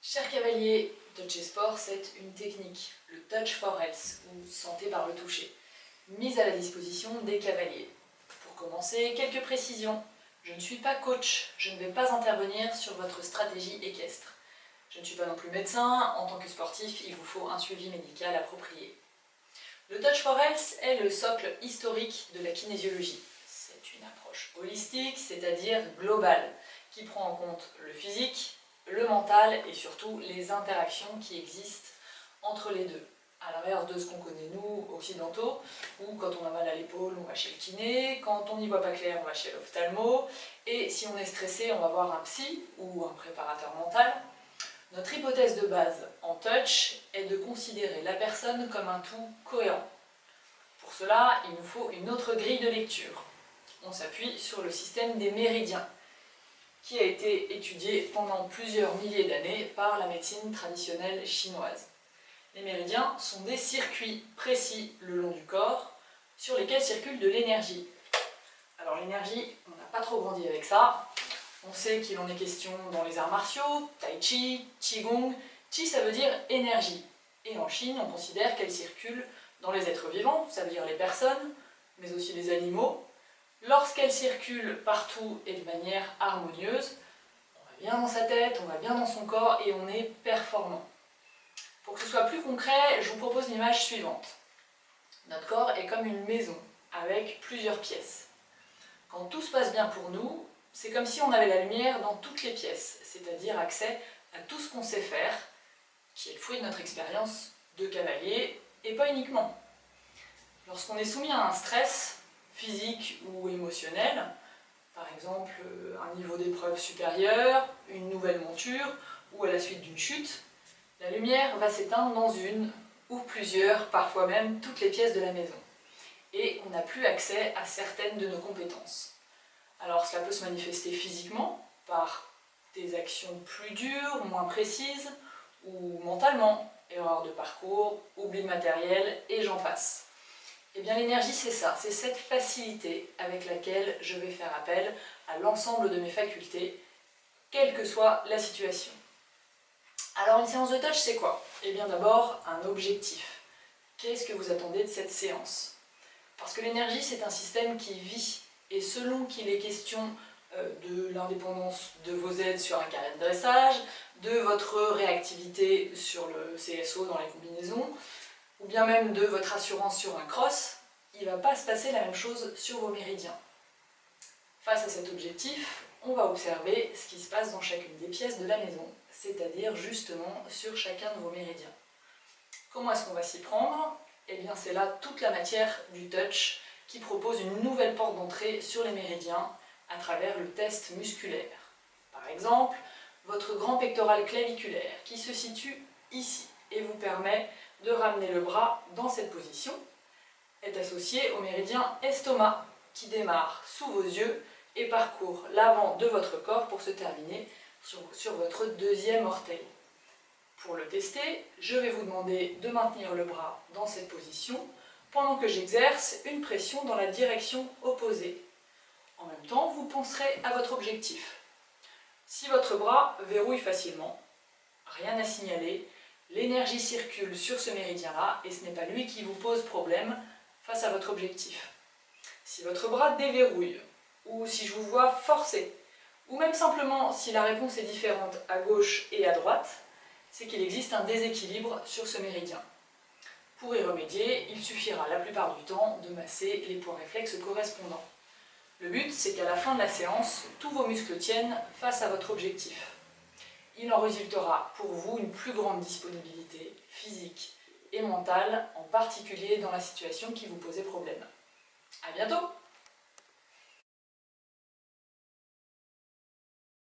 Cher cavalier, Touch et Sport, c'est une technique, le Touch for Health, ou santé par le toucher, mise à la disposition des cavaliers. Pour commencer, quelques précisions. Je ne suis pas coach, je ne vais pas intervenir sur votre stratégie équestre. Je ne suis pas non plus médecin, en tant que sportif, il vous faut un suivi médical approprié. Le Touch for Health est le socle historique de la kinésiologie. C'est une approche holistique, c'est-à-dire globale, qui prend en compte le physique, le mental et surtout les interactions qui existent entre les deux. À l'inverse de ce qu'on connaît nous, occidentaux, où quand on a mal à l'épaule, on va chez le kiné, quand on n'y voit pas clair, on va chez l'ophtalmo, et si on est stressé, on va voir un psy ou un préparateur mental. Notre hypothèse de base en touch est de considérer la personne comme un tout cohérent. Pour cela, il nous faut une autre grille de lecture. On s'appuie sur le système des méridiens, qui a été étudié pendant plusieurs milliers d'années par la médecine traditionnelle chinoise. Les méridiens sont des circuits précis le long du corps sur lesquels circule de l'énergie. Alors l'énergie, on n'a pas trop grandi avec ça. On sait qu'il en est question dans les arts martiaux, tai chi, qigong. Qi ça veut dire énergie. Et en Chine, on considère qu'elle circule dans les êtres vivants, ça veut dire les personnes, mais aussi les animaux. Lorsqu'elle circule partout et de manière harmonieuse, on va bien dans sa tête, on va bien dans son corps et on est performant. Pour que ce soit plus concret, je vous propose l'image suivante. Notre corps est comme une maison avec plusieurs pièces. Quand tout se passe bien pour nous, c'est comme si on avait la lumière dans toutes les pièces, c'est-à-dire accès à tout ce qu'on sait faire, qui est le fruit de notre expérience de cavalier, et pas uniquement. Lorsqu'on est soumis à un stress, physique ou émotionnel, par exemple un niveau d'épreuve supérieur, une nouvelle monture ou à la suite d'une chute, la lumière va s'éteindre dans une ou plusieurs, parfois même toutes les pièces de la maison. Et on n'a plus accès à certaines de nos compétences. Alors cela peut se manifester physiquement par des actions plus dures, moins précises, ou mentalement, erreur de parcours, oubli de matériel, et j'en passe. Eh bien l'énergie c'est ça, c'est cette facilité avec laquelle je vais faire appel à l'ensemble de mes facultés, quelle que soit la situation. Alors une séance de touch c'est quoi? Eh bien d'abord un objectif. Qu'est-ce que vous attendez de cette séance? Parce que l'énergie c'est un système qui vit, et selon qu'il est question de l'indépendance de vos aides sur un carré de dressage, de votre réactivité sur le CSO dans les combinaisons, ou bien même de votre assurance sur un cross, il ne va pas se passer la même chose sur vos méridiens. Face à cet objectif, on va observer ce qui se passe dans chacune des pièces de la maison, c'est-à-dire justement sur chacun de vos méridiens. Comment est-ce qu'on va s'y prendre? Eh bien c'est là toute la matière du touch qui propose une nouvelle porte d'entrée sur les méridiens à travers le test musculaire. Par exemple, votre grand pectoral claviculaire qui se situe ici et vous permet de ramener le bras dans cette position, est associé au méridien estomac qui démarre sous vos yeux et parcourt l'avant de votre corps pour se terminer sur votre deuxième orteil. Pour le tester, je vais vous demander de maintenir le bras dans cette position pendant que j'exerce une pression dans la direction opposée. En même temps, vous penserez à votre objectif. Si votre bras verrouille facilement, rien à signaler, l'énergie circule sur ce méridien-là et ce n'est pas lui qui vous pose problème face à votre objectif. Si votre bras déverrouille, ou si je vous vois forcer, ou même simplement si la réponse est différente à gauche et à droite, c'est qu'il existe un déséquilibre sur ce méridien. Pour y remédier, il suffira la plupart du temps de masser les points réflexes correspondants. Le but, c'est qu'à la fin de la séance, tous vos muscles tiennent face à votre objectif. Il en résultera pour vous une plus grande disponibilité physique et mentale, en particulier dans la situation qui vous posait problème. À bientôt!